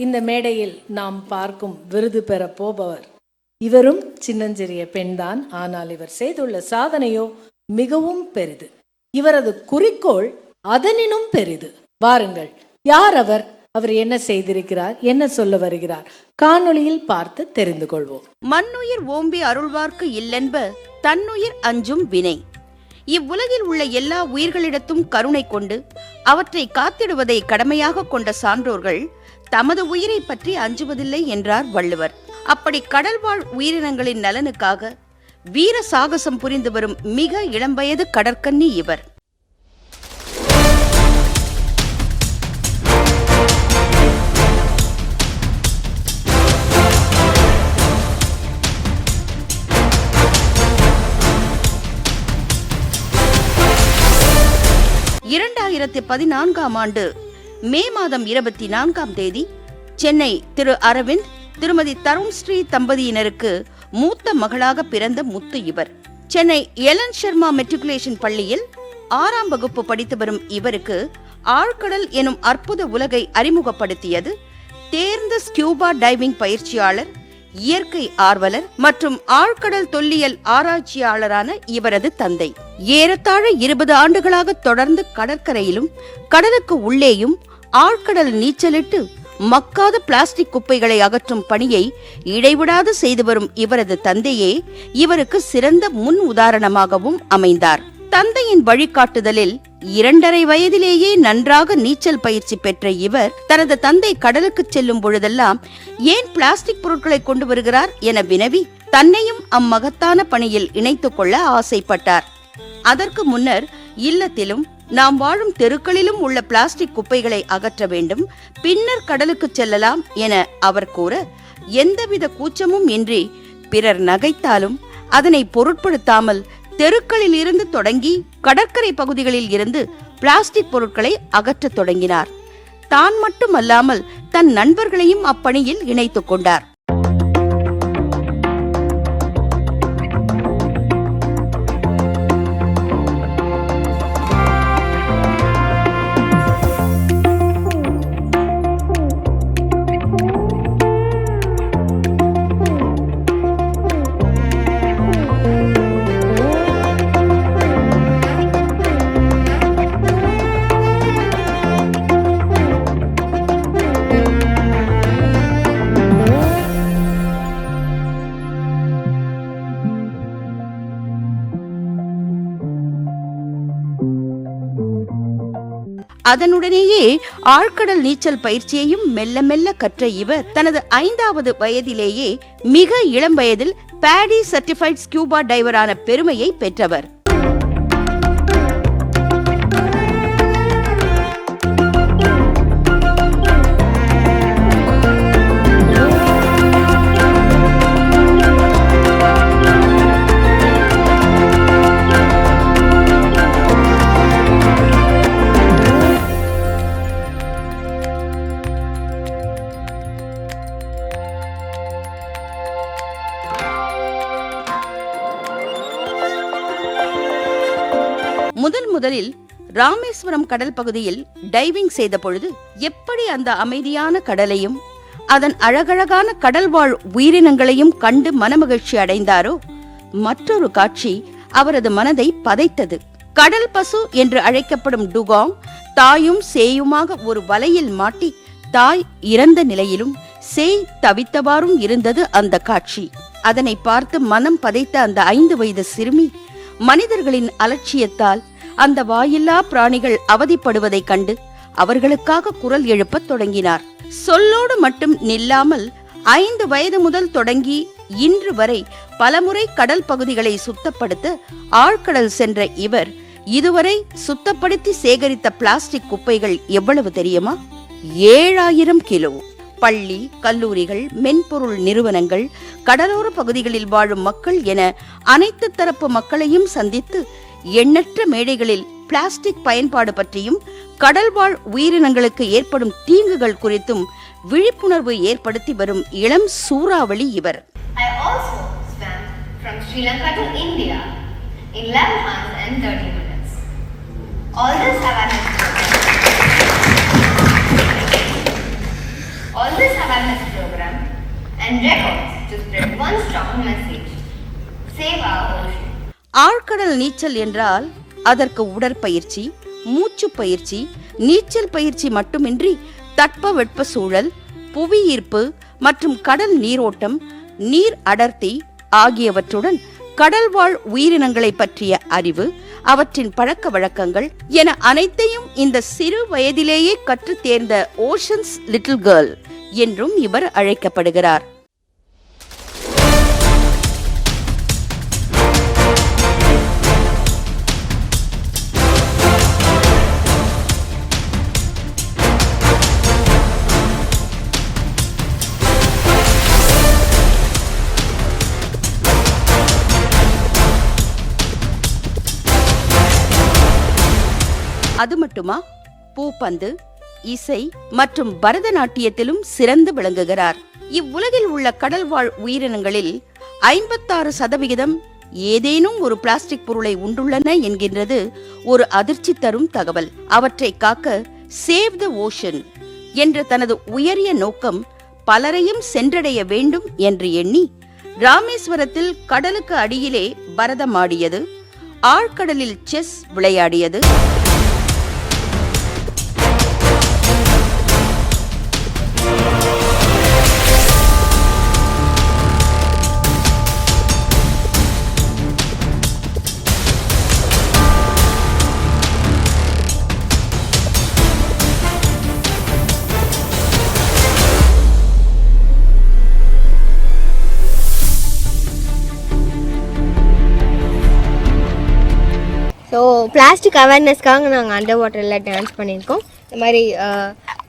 இந்த மேடையில் நாம் பார்க்கும் விருது பெற போபவர் இவரும் சின்னஞ்சிறிய பெண்தான். ஆனால் இவர் செய்துள்ள சாதனையோ மிகவும் பெரிது. இவரது குறிக்கோள் அதனினும் பெரிது. வாருங்கள், யார் அவர்? அவர் என்ன செய்திருக்கிறார், என்ன சொல்ல வருகிறார்? காணொளியில் பார்த்து தெரிந்து கொள்வோம். மண்ணுயிர் ஓம்பி அருள்வார்க்கு இல்லென்ப தன்னுயிர் அஞ்சும் வினை. இவ்வுலகில் உள்ள எல்லா உயிர்களிடத்தும் கருணை கொண்டு அவற்றை காத்திடுவதை கடமையாக கொண்ட சான்றோர்கள் தமது உயிரை பற்றி அஞ்சுவதில்லை என்றார் வள்ளுவர். அப்படி கடல்வாழ் உயிரினங்களின் நலனுக்காக வீர சாகசம் புரிந்து வரும் மிக இளம்பயது கடற்கன்னி இவர். ஆண்டு மே மாதம் 24ஆம் தேதி சென்னை திரு அரவிந்த் திருமதி தருண் ஸ்ரீ தம்பதியினருக்கு மூத்த மகளாக பிறந்த முத்து இவர். சென்னை எலன் சர்மா மெட்ரிகுலேஷன் பள்ளியில் 6ஆம் வகுப்பு படித்து வரும் இவருக்கு ஆழ்கடல் எனும் அற்புத உலகை அறிமுகப்படுத்தியது தேர்ந்த ஸ்கியூபா டைவிங் பயிற்சியாளர், இயற்கை ஆர்வலர் மற்றும் ஆழ்கடல் தொல்லியல் ஆராய்ச்சியாளரான இவரது தந்தை. ஏறத்தாழ 20 ஆண்டுகளாக தொடர்ந்து கடற்கரையிலும் கடலுக்கு உள்ளேயும் ஆழ்கடல் நீச்சலிட்டு மக்காத பிளாஸ்டிக் குப்பைகளை அகற்றும் பணியை இடைவிடாது செய்து வரும் இவரது தந்தையே இவருக்கு சிறந்த முன் உதாரணமாகவும் அமைந்தார். தந்தையின் வழிகாட்டுதலில் 2½ வயதிலேயே நன்றாக நீச்சல் பயிற்சி பெற்ற இவர் தனது தந்தை கடலுக்கு செல்லும் பொழுதெல்லாம் ஏன் பிளாஸ்டிக் பொருட்களை கொண்டு வருகிறார் என வினவி தன்னையும் அம்மகத்தான பணியில் இணைத்துக் கொள்ள ஆசைப்பட்டார். அதற்கு முன்னர் இல்லத்திலும் நாம் வாழும் தெருக்களிலும் உள்ள பிளாஸ்டிக் குப்பைகளை அகற்ற வேண்டும், பின்னர் கடலுக்கு செல்லலாம் என அவர் கூற எந்தவித கூச்சமும் இன்றி பிறர் நகைத்தாலும் அதனை பொருட்படுத்தாமல் தெருக்களில் இருந்து தொடங்கி கடற்கரை பகுதிகளில் இருந்து பிளாஸ்டிக் பொருட்களை அகற்றத் தொடங்கினார். தான் மட்டுமல்லாமல் தன் நண்பர்களையும் அப்பணியில் இணைத்துக் கொண்டார். அதனுடனேயே ஆழ்கடல் நீச்சல் பயிற்சியையும் மெல்ல மெல்ல கற்ற இவர் தனது 5வது வயதிலேயே மிக இளம் வயதில் பேடி சர்டிஃபைட் ஸ்கியூபா டைவரான பெருமையை பெற்றவர். முதலில் ராமேஸ்வரம் கடல் பகுதியில் டைவிங் செய்த பொழுது எப்படி அந்த அமைதியான கடலையும் அதன் அழகழகான கடல்வாழ் உயிரினங்களையும் கண்டு மனமகிழ்ச்சி அடைந்தாரோ, மற்றொரு காட்சி அவரது மனதை பதைத்தது. கடல் பசு என்று அழைக்கப்படும் டுகாங் தாயும் சேயுமாக ஒரு வலையில் மாட்டி தாய் இறந்த நிலையிலும் சேய் தவித்தவாறும் இருந்தது அந்த காட்சி. அதனை பார்த்து மனம் பதைத்த அந்த 5 வயது சிறுமி மனிதர்களின் அலட்சியத்தால் அந்த வாயில்லா பிராணிகள் அவதிப்படுவதைக் கண்டு அவர்களுக்காக குரல் எழுப்பத் தொடங்கினார். சொல்லோடு மட்டும் நில்லாமல் 5 வயது முதல் தொடங்கி இன்று வரை பலமுறை கடல் பகுதிகளை சுத்தப்படுத்த ஆழ்கடல் சென்ற இவர் இதுவரை சுத்தப்படுத்தி சேகரித்த பிளாஸ்டிக் குப்பைகள் எவ்வளவு தெரியுமா? 7000 கிலோ. பள்ளி, கல்லூரிகள், மென்பொருள் நிறுவனங்கள், கடலோர பகுதிகளில் வாழும் மக்கள் என அனைத்து தரப்பு மக்களையும் சந்தித்து எண்ணற்ற மேடைகளில் பிளாஸ்டிக் பயன்பாடு பற்றியும் கடல்வாழ் உயிரினங்களுக்கு ஏற்படும் தீங்குகள் குறித்தும் விழிப்புணர்வு ஏற்படுத்தி வரும் இளம் சூறாவளி இவர். I also swam from Sri Lanka to India in 11 hours and 30 minutes. All this awareness and records to spread one strong message: save our ocean. ஆழ்கடல் நீச்சல் என்றால் அதற்கு உடற்பயிற்சி, மூச்சு பயிற்சி, நீச்சல் பயிற்சி மட்டுமின்றி தட்பவெட்ப சூழல், புவியீர்ப்பு மற்றும் கடல் நீரோட்டம், நீர் அடர்த்தி ஆகியவற்றுடன் கடல்வாழ் உயிரினங்களை பற்றிய அறிவு, அவற்றின் பழக்க வழக்கங்கள் என அனைத்தையும் இந்த சிறு வயதிலேயே கற்றுத் தேர்ந்த ஓஷன்ஸ் லிட்டில் கேர்ள் என்றும் இவர் அழைக்கப்படுகிறார். அது மட்டுமா, பூப்பந்து, இசை மற்றும் பரதநாட்டியத்திலும் சிறந்து விளங்குகிறார். இவ்வுலகில் உள்ள கடல்வாழ் உயிரினங்களில் 56% ஏதேனும் ஒரு பிளாஸ்டிக் பொருளை உண்டுள்ளன என்கின்றது ஒரு அதிர்ச்சி தரும் தகவல். அவற்றை காக்க சேவ் த ஓஷன் என்ற தனது உயரிய நோக்கம் பலரையும் சென்றடைய வேண்டும் என்று எண்ணி ராமேஸ்வரத்தில் கடலுக்கு அடியிலே பரதமாடியது, ஆழ்கடலில் செஸ் விளையாடியது, ஸோ பிளாஸ்டிக் அவேர்னஸ்க்காக நாங்கள் அண்டர் வாட்டரில் டான்ஸ் பண்ணியிருக்கோம். இந்த மாதிரி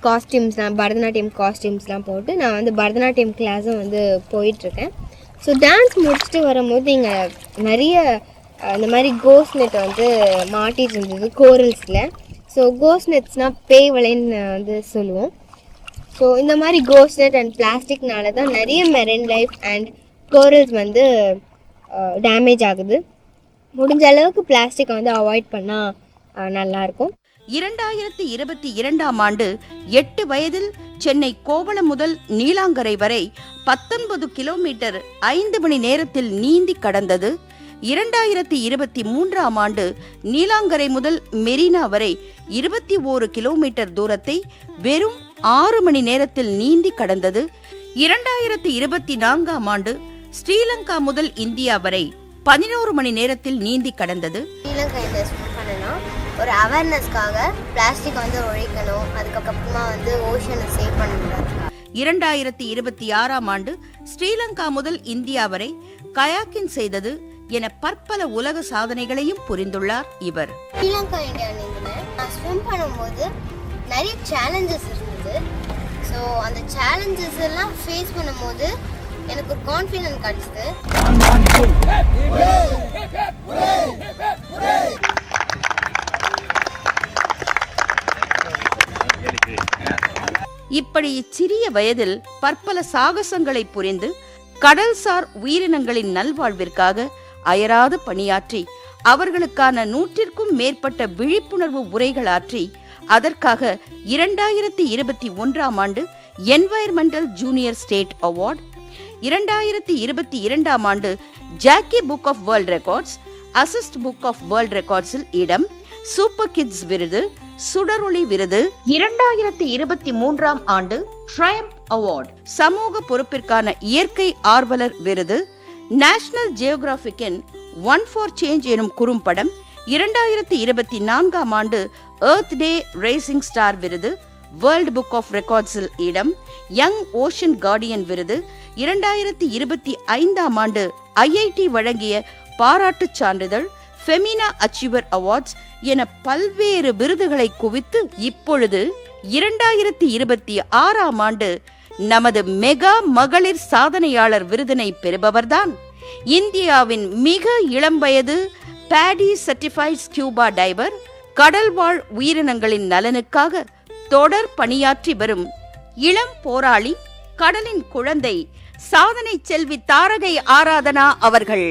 காஸ்டியூம்ஸ்லாம், பரதநாட்டியம் காஸ்டியூம்ஸ்லாம் போட்டு நான் வந்து பரதநாட்டியம் கிளாஸும் வந்து போயிட்டுருக்கேன். ஸோ டான்ஸ் முடிச்சுட்டு வரும்போது இங்கே நிறைய இந்த மாதிரி கோஸ் நெட் வந்து மாட்டிகிட்டு இருந்தது கோரல்ஸில். ஸோ கோஸ் நெட்ஸ்னால் பேய் வலைன்னு வந்து சொல்லுவோம். ஸோ இந்த மாதிரி கோஸ் நெட் அண்ட் பிளாஸ்டிக்னால தான் நிறைய மெரைன் லைஃப் அண்ட் கோரல்ஸ் வந்து டேமேஜ் ஆகுது. முடிஞ்ச அளவுக்கு பிளாஸ்டிக்கை வந்து அவாய்ட் பண்ணால் நல்லாயிருக்கும். 2022ஆம் ஆண்டு 8 வயதில் சென்னை கோவளம் முதல் நீலாங்கரை வரை 19 கிலோமீட்டர் 5 மணி நேரத்தில் நீந்தி கடந்தது. 2023ஆம் ஆண்டு நீலாங்கரை முதல் மெரினா வரை 21 கிலோமீட்டர் தூரத்தை வெறும் 6 மணி நேரத்தில் நீந்தி கடந்தது. 2024ஆம் ஆண்டு ஸ்ரீலங்கா முதல் இந்தியா வரை 11 மணி நேரத்தில் நீந்தி கடந்தது. ஸ்ரீலங்காவில் ஸ்விம் பண்ணணும், ஒரு அவேர்னஸ்க்காக பிளாஸ்டிக் வந்து ஒழிக்கணும், அதுக்கப்புறமா வந்து ஓஷனை சேவ் பண்ணணும். 2026ஆம் ஆண்டு ஸ்ரீலங்கா முதல் இந்தியா வரை கயாக்கிங் செய்தது என பற்பல உலக சாதனைகளையும் புரிந்துள்ளார் இவர். ஸ்ரீலங்கா இந்தியா நீந்தில் நான் ஸ்விம் பண்ணும்போது நிறைய சேலஞ்சஸ் இருந்தது. ஸோ அந்த சேலஞ்சஸ் எல்லாம் ஃபேஸ் பண்ணும்போது எனக்கு ஒரு கான்ஃபிடன்ஸ் கிடைச்சது. இப்படி சிறிய வயதில் பற்பல சாகசங்களை புரிந்து கடல்சார் உயிரினங்களின் நல்வாழ்விற்காக அயராது பணியாற்றி அவர்களுக்கான 100க்கும் மேற்பட்ட விழிப்புணர்வு உரைகளாற்றி அதற்காக 2021ஆம் ஆண்டு என்வைரன்மெண்டல் ஜூனியர் ஸ்டேட் அவார்ட், 2022ஆம் ஆண்டு Jackie book of world records, assist book of world ரெக்கார்ட்ஸில் இடம், சூப்பர் கிட்ஸ் விருது, சுடரொளி விருது, 2023ஆம் ஆண்டு ட்ரையம்ப் அவார்ட், சமூக பொறுப்பிற்கான இயற்கை ஆர்வலர் விருது, நேஷனல் ஜியோகிராபிக்கின் ஒன் ஃபார் சேஞ்ச் எனும் குறும்படம், 2024ஆம் ஆண்டு எர்த் டே ரேசிங் ஸ்டார் விருது, வேர்ல்ட் புக் ஆஃப் ரெக்கார்ட்ஸில் இடம், யங் ஓஷன் கார்டியன் விருது, 2025ஆம் ஆண்டு IIT வழங்கிய பாராட்டுச் சான்றிதழ், ஃபெமினா அச்சீவர் அவார்ட்ஸ் என பல்வேறு விருதுகளை குவித்து இப்பொழுது 2026ஆம் ஆண்டு நமது மெகா மகளிர் சாதனையாளர் விருதினை பெறுபவர்தான் இந்தியாவின் மிக இளம் வயது பேடி சர்டிஃபைட் ஸ்கியூபா டைவர், கடல்வாழ் உயிரினங்களின் நலனுக்காக தொடர் பணியாற்றி வரும் இளம் போராளி, கடலின் குழந்தை, சாதனை செல்வி தாரகை ஆராதனா அவர்கள்.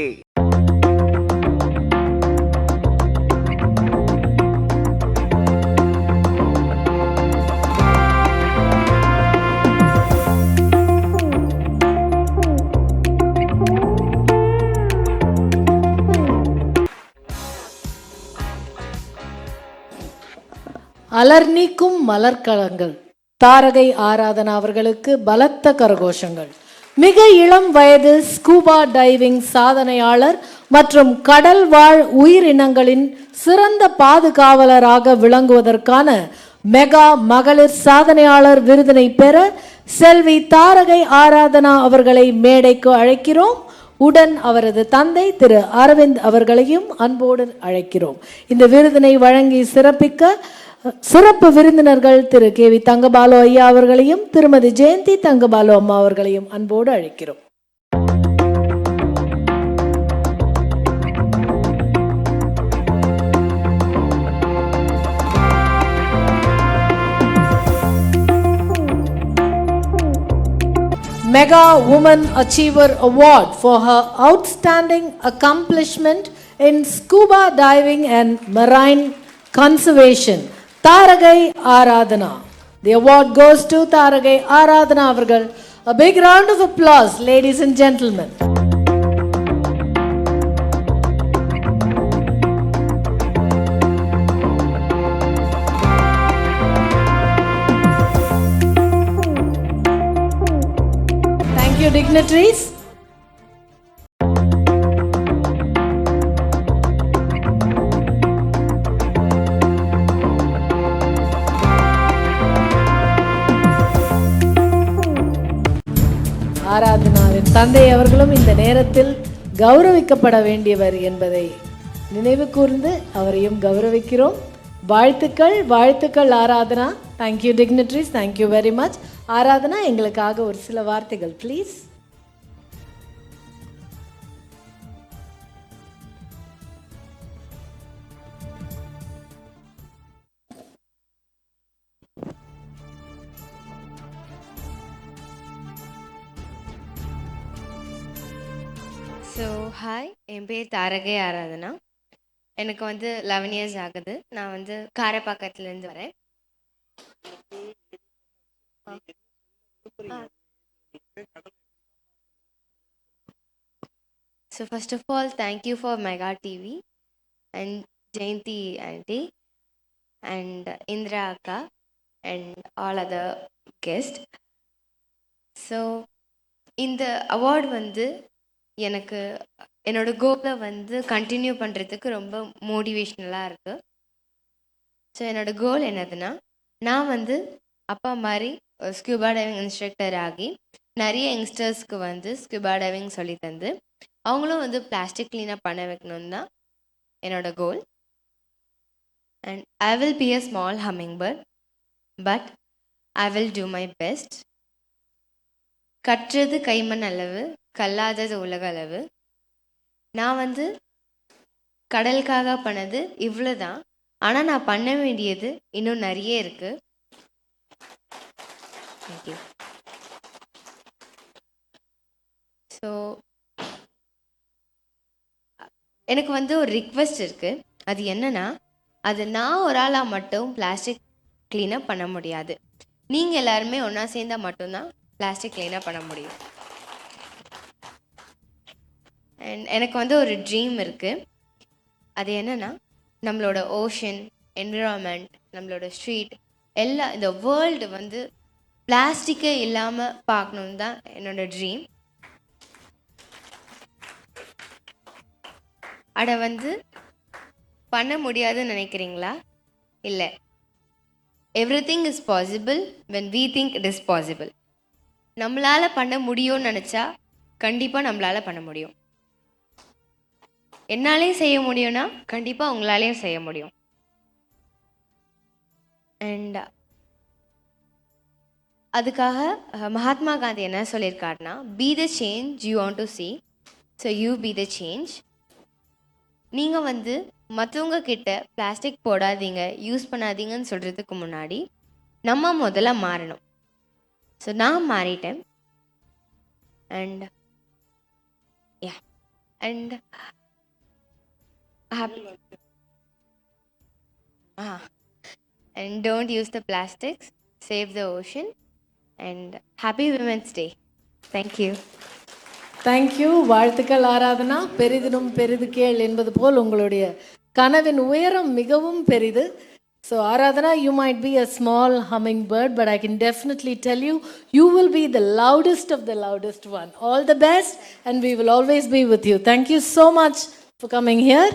அலர் நீக்கும் மலர்களங்கள் தாரகை ஆராதனா அவர்களுக்கு பலத்த கரகோஷங்கள். மிக இளம் வயது ஸ்கூபா டைவிங் சாதனையாளர் மற்றும் கடல் வாழ் உயிரினங்களின் சிறந்த பாதுகாவலராக விளங்குவதற்கான மெகா மகளிர் சாதனையாளர் விருதினை பெற செல்வி தாரகை ஆராதனா அவர்களை மேடைக்கு அழைக்கிறோம். உடன் அவரது தந்தை திரு அரவிந்த் அவர்களையும் அன்போடு அழைக்கிறோம். இந்த விருதினை வழங்கி சிறப்பிக்க சிறப்பு விருந்தினர்கள் திரு கே.வி. தங்கபாலு ஐயா அவர்களையும் திருமதி ஜெயந்தி தங்கபாலு அம்மா அவர்களையும் அன்போடு அழைக்கிறோம். Mega Woman Achiever Award for her outstanding accomplishment in scuba diving and marine conservation. Taragai Aradhana. The award goes to Taragai Aradhana avargal. A big round of applause, ladies and gentlemen. Thank you, dignitaries. ஆராதனாவின் தந்தை அவர்களும் இந்த நேரத்தில் கௌரவிக்கப்பட வேண்டியவர் என்பதை நினைவு கூர்ந்து அவரையும் கௌரவிக்கிறோம். வாழ்த்துக்கள், வாழ்த்துக்கள் Aradhana. Thank you dignitaries, thank you very much. Aradhana, எங்களுக்காக ஒரு சில வார்த்தைகள் ப்ளீஸ். ஸோ ஹாய், என் பேர் தாரகை ஆராதனா. எனக்கு 11 இயர்ஸ் ஆகுது. நான் காரைப்பாக்கத்துலேருந்து வரேன். So first of all thank you for Mega TV and Jayanthi aunty and Indira அக்கா and all other guest. So இந்த அவார்டு எனக்கு என்னோட கோலை கண்டினியூ பண்ணுறதுக்கு ரொம்ப மோட்டிவேஷ்னலாக இருக்குது. ஸோ என்னோட கோல் என்னதுன்னா, நான் அப்பா மாதிரி ஒரு ஸ்கூபா டைவிங் இன்ஸ்ட்ரக்டர் ஆகி நிறைய யங்ஸ்டர்ஸ்க்கு ஸ்கூபா டைவிங் சொல்லி தந்து அவங்களும் பிளாஸ்டிக் க்ளீனாக பண்ண வைக்கணும்னு தான் என்னோட goal. And I will be a small humming bird, but I will do my best. கற்றது கைமண் அளவு, கல்லாதது உலக அளவு. நான் கடலுக்காக பண்ணது இவ்வளோ தான். ஆனால் நான் பண்ண வேண்டியது இன்னும் நிறைய இருக்கு. தேங்க்யூ. ஸோ எனக்கு ஒரு ரிக்வெஸ்ட் இருக்குது. அது என்னன்னா, அது நான் ஒரு ஆளாக மட்டும் பிளாஸ்டிக் க்ளீனப் பண்ண முடியாது. நீங்கள் எல்லாருமே ஒன்றா சேர்ந்தால் மட்டும்தான் பிளாஸ்டிக் க்ளீனாக பண்ண முடியும். அண்ட் எனக்கு ஒரு ட்ரீம் இருக்குது. அது என்னென்னா, நம்மளோட ஓஷன், என்விரான்மெண்ட், நம்மளோட ஸ்ட்ரீட் எல்லாம், இந்த வேர்ல்டு பிளாஸ்டிக்கே இல்லாமல் பார்க்கணுன்னு தான் என்னோட ட்ரீம். அதை பண்ண முடியாதுன்னு நினைக்கிறீங்களா? இல்லை. Everything is possible when we think it is possible. நம்மளால் பண்ண முடியும்னு நினச்சா கண்டிப்பாக நம்மளால் பண்ண முடியும். என்னாலையும் செய்ய முடியும்னா கண்டிப்பாக உங்களாலேயும் செய்ய முடியும். அண்ட் அதுக்காக மகாத்மா காந்தி என்ன சொல்லியிருக்காருன்னா, be the change you want to see, so you be the change. நீங்கள் மற்றவங்க கிட்ட பிளாஸ்டிக் போடாதீங்க, யூஸ் பண்ணாதீங்கன்னு சொல்கிறதுக்கு முன்னாடி நம்ம முதல்ல மாறணும். ஸோ நான் மாறிட்டேன். And yeah, and and don't use the plastics, save the ocean, and happy Women's Day. Thank you. Thank you. வாழ்த்துக்கள் ஆராதனா. பெரிதினும் பெரிது கேள் என்பது போல் உங்களுடைய கனவின் உயரம் மிகவும் பெரிது. So Aradhana, you might be a small hummingbird, but I can definitely tell you, you will be the loudest of the loudest one. All the best, and we will always be with you. Thank you so much for coming here.